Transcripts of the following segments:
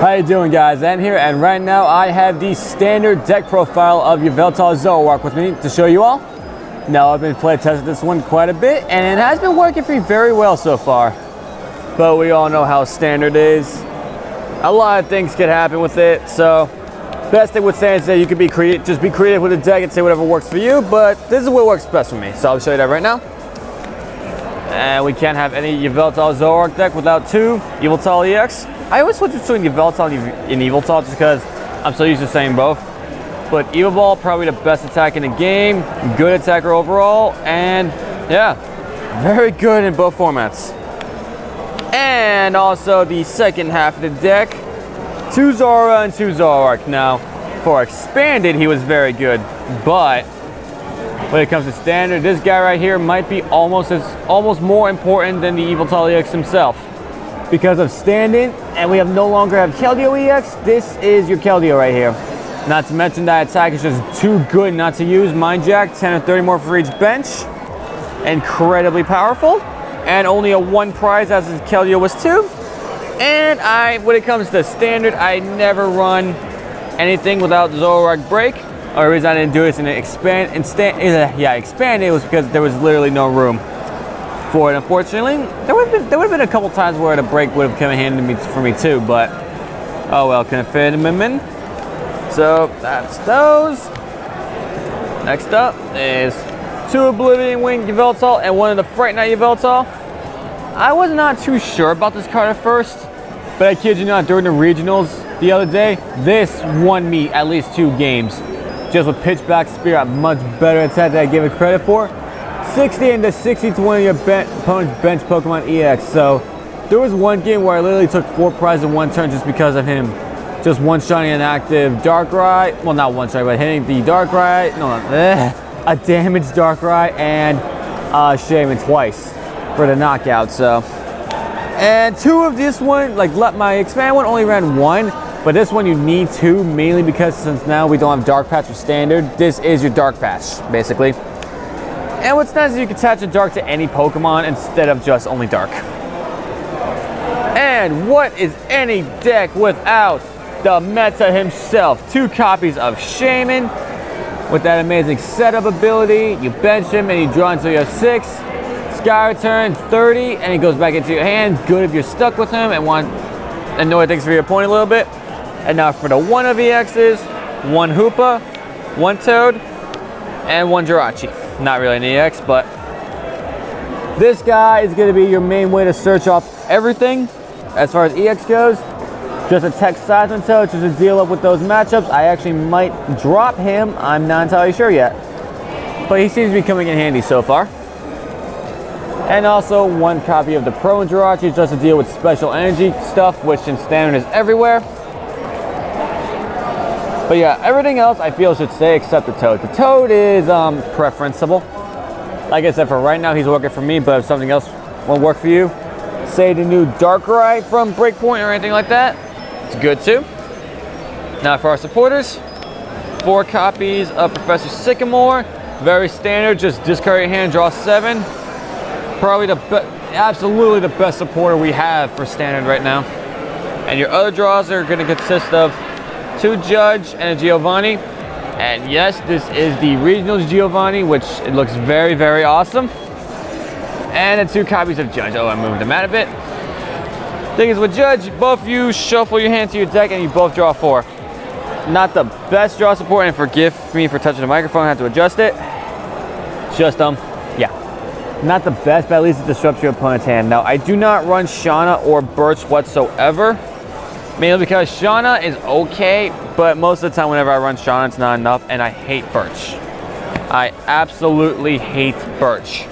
How you doing, guys? Ant here, and right now I have the standard deck profile of Yveltal Zoroark with me to show you all. Now, I've been play testing this one quite a bit, and it has been working for me very well so far. But we all know how standard is. A lot of things could happen with it, so best thing with standard is that you can be just be creative with the deck and say whatever works for you, but this is what works best for me, so I'll show you that right now. And we can't have any Yveltal Zoroark deck without two Yveltal EX. I always switch between Yveltal and Yveltal just because I'm so used to saying both. But Evolball, probably the best attack in the game, good attacker overall, and yeah, very good in both formats. And also the second half of the deck, two Zora and two Zoroark. Now, for expanded, he was very good, but when it comes to standard, this guy right here might be almost more important than the Yveltal EX himself. Because of standing, and we no longer have Keldeo EX, this is your Keldeo right here. Not to mention that attack is just too good not to use. Mind Jack, 10 or 30 more for each bench. Incredibly powerful. And only a 1 prize as his Keldeo was 2. And when it comes to standard, I never run anything without Zoroark Break. Or the reason I didn't do this in expanded was because there was literally no room for it. Unfortunately, there would have been a couple times where the break would have come in handy for me too, but oh well, couldn't fit them in. So that's those. Next up is two Oblivion Wing Yveltal and one of the Fright Night Yveltal. I was not too sure about this card at first, but I kid you not, during the regionals the other day, this won me at least 2 games. Just with Pitchback Spear, a much better attack that I gave it credit for. 60 into 60 to one of your opponent's bench Pokemon EX. So there was one game where I literally took 4 prizes in 1 turn just because of him. Just one-shotting an active Darkrai. Well, not one-shot, but hitting the Darkrai. A damaged Darkrai and Shaman twice for the knockout. So, and 2 of this one, like my expand one only ran 1, but this one you need 2 mainly because since now we don't have Dark Patch or Standard, this is your Dark Patch basically. And what's nice is you can attach a Dark to any Pokemon instead of just only Dark. And what is any deck without the Meta himself? 2 copies of Shaman with that amazing setup ability. You bench him and you draw until you have 6. Sky Return 30 and he goes back into your hand. Good if you're stuck with him and want annoy things for your opponent a little bit. And now for the 1 of EXs, 1 Hoopa, 1 Toad, and 1 Jirachi. Not really an EX, but this guy is going to be your main way to search off everything as far as EX goes. Just a Tech Seismic Toad just to deal up with those matchups. I actually might drop him. I'm not entirely sure yet, but he seems to be coming in handy so far. And also 1 copy of the Pro and Jirachi just to deal with special energy stuff, which in standard is everywhere. But yeah, everything else I feel should stay except the Toad. The Toad is preferenceable. Like I said, for right now he's working for me, but if something else won't work for you, say the new Darkrai from Breakpoint or anything like that, it's good too. Now for our supporters, 4 copies of Professor Sycamore. Very standard, just discard your hand, draw 7. Probably absolutely the best supporter we have for standard right now. And your other draws are going to consist of 2 Judge and a Giovanni. And yes, this is the Regionals Giovanni, which it looks very, very awesome. And then 2 copies of Judge. Oh, I moved them out a bit. Thing is with Judge, both of you shuffle your hand to your deck and you both draw 4. Not the best draw support, and forgive me for touching the microphone, I have to adjust it. Just, yeah. Not the best, but at least it disrupts your opponent's hand. Now, I do not run Shauna or Birch whatsoever. Mainly because Shauna is okay, but most of the time whenever I run Shauna, it's not enough, and I hate Birch. I absolutely hate Birch.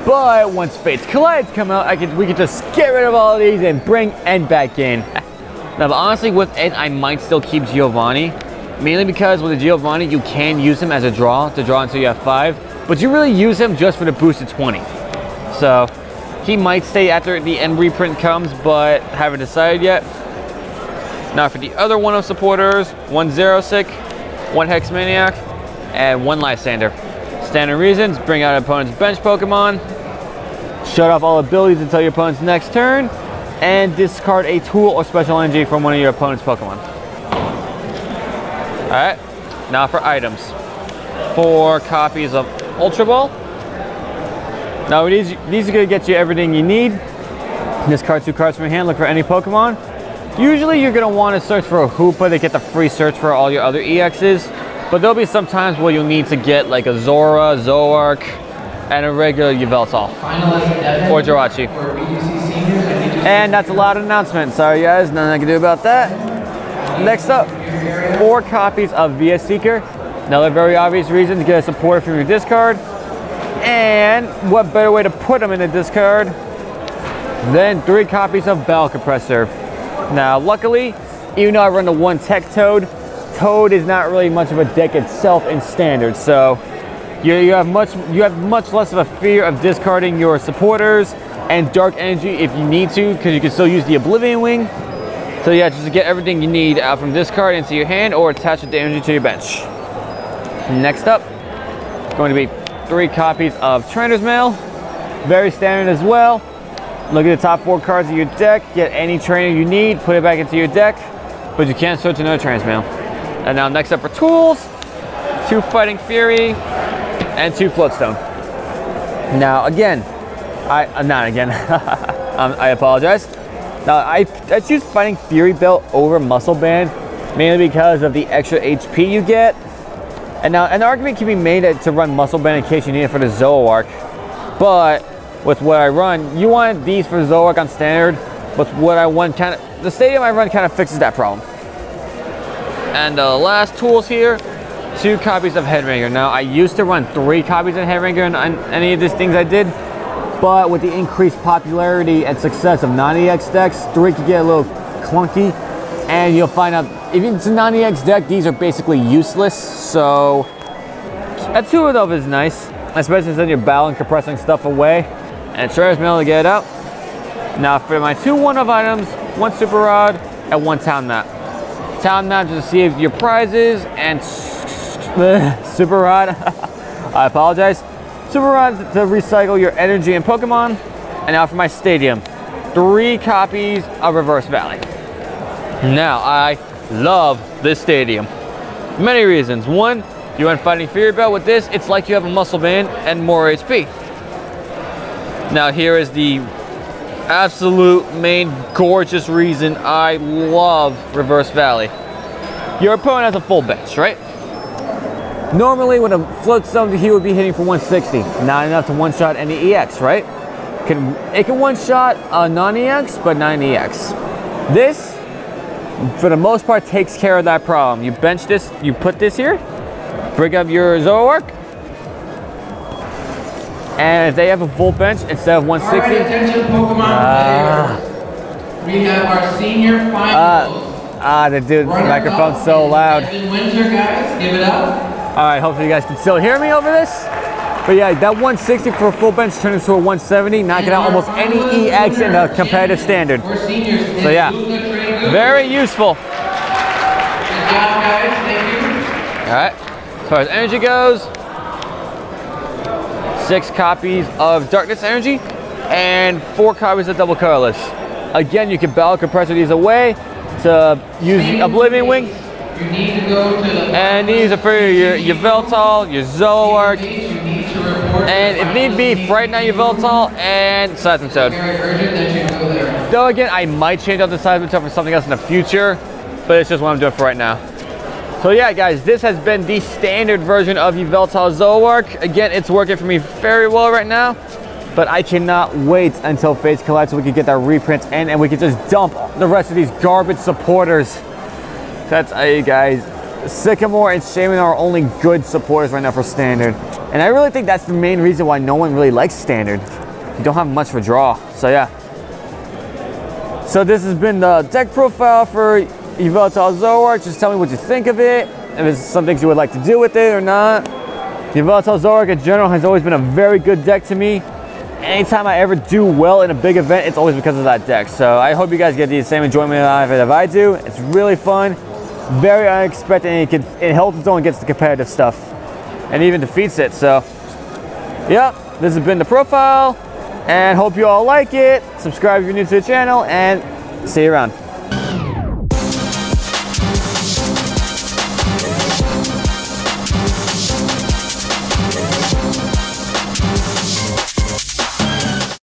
But once Fates Collides come out, we can just get rid of all of these and bring End back in. Now, but honestly, with End, I might still keep Giovanni. Mainly because with the Giovanni, you can use him as a draw to draw until you have 5. But you really use him just for the boosted 20. So he might stay after the End reprint comes, but haven't decided yet. Now for the other 1 of supporters, 1 Xerosic, 1 Hexmaniac, and 1 Lysander. Standard reasons: bring out an opponent's bench Pokemon, shut off all abilities until your opponent's next turn, and discard a tool or special energy from one of your opponent's Pokemon. Alright, now for items. 4 copies of Ultra Ball. Now these are going to get you everything you need. Discard 2 cards from your hand, look for any Pokemon. Usually you're going to want to search for a Hoopa to get the free search for all your other EXs. But there'll be some times where you'll need to get like a Zoroark, and a regular Yveltal or Jirachi. And that's a lot of announcements. Sorry guys, nothing I can do about that. Next up, 4 copies of VS Seeker. Another very obvious reason to get a supporter from your discard. And what better way to put them in the discard than 3 copies of Battle Compressor. Now luckily, even though I run the 1 Tech Toad, Toad is not really much of a deck itself in Standard, so you have much less of a fear of discarding your supporters and dark energy if you need to, because you can still use the Oblivion Wing. So yeah, just to get everything you need out from discard into your hand or attach the energy to your bench. Next up, going to be 3 copies of Trainer's Mail. Very standard as well. Look at the top 4 cards of your deck, get any trainer you need, put it back into your deck, but you can't search another Trainer's Mail. And now next up for tools, 2 Fighting Fury, and 2 Floatstone. Now again, I apologize. Now I choose Fighting Fury Belt over Muscle Band, mainly because of the extra HP you get. And now an argument can be made to run Muscle Band in case you need it for the Zoroark. But with what I run, you want these for Zoroark on Standard, but what I want the stadium I run kind of fixes that problem. And the last tools here, 2 copies of Headringer. Now, I used to run 3 copies of Headringer on any of these things I did, but with the increased popularity and success of non-EX decks, 3 could get a little clunky, and you'll find out, if it's a non-EX deck, these are basically useless, so a 2 of those is nice, especially since you're battling, compressing stuff away, and Trainer's Mail to get it out. Now, for my 2 one-of items, 1 Super Rod and 1 Town Map. Town Map to see if your prizes, and Super Rod, I apologize. Super Rod to recycle your energy and Pokemon. And now for my stadium, 3 copies of Reverse Valley. Now, I love this stadium. Many reasons. 1, you run Fighting Fury Belt with this, it's like you have a Muscle Band and more HP. Now here is the absolute main gorgeous reason I love Reverse Valley. Your opponent has a full bench, right? Normally with a Floatstone, he would be hitting for 160. Not enough to one-shot any EX, right? It can one-shot a non-EX, but not an EX. This, for the most part, takes care of that problem. You bench this, you put this here, bring up your Zoroark, and if they have a full bench instead of 160, all right, attention Pokemon players. We have our senior finals. The microphone's so loud. Kevin Winter, guys, give it up. All right, hopefully you guys can still hear me over this. But yeah, that 160 for a full bench turned into a 170, knocking out almost any EX in a competitive Standard. So yeah, very useful. Good job, guys. Thank you. All right, as far as energy goes, 6 copies of Darkness Energy and 4 copies of Double Colorless. Again, you can Battle Compressor these away to use Oblivion Wing. You need to go to the and these are for your Yveltal, your Zoroark, and if need be, Frighten out Yveltal and Seismic Toad. Though again, I might change out the Seismic Toad for something else in the future, but it's just what I'm doing for right now. So yeah, guys, this has been the standard version of Yveltal Zoroark. Again, it's working for me very well right now, but I cannot wait until Fates Collide so we can get that reprint in and we can just dump the rest of these garbage supporters. That's guys, Sycamore and Shaman are our only good supporters right now for Standard. And I really think that's the main reason why no one really likes Standard. You don't have much for draw, so yeah. So this has been the deck profile for Yveltal Zoroark. Just tell me what you think of it, if there's some things you would like to do with it or not. Yveltal Zoroark in general has always been a very good deck to me. Anytime I ever do well in a big event, it's always because of that deck. So I hope you guys get the same enjoyment out of it as I do. It's really fun, very unexpected, and it helps its own against the competitive stuff and even defeats it. So yeah, this has been the profile. And hope you all like it. Subscribe if you're new to the channel, and see you around.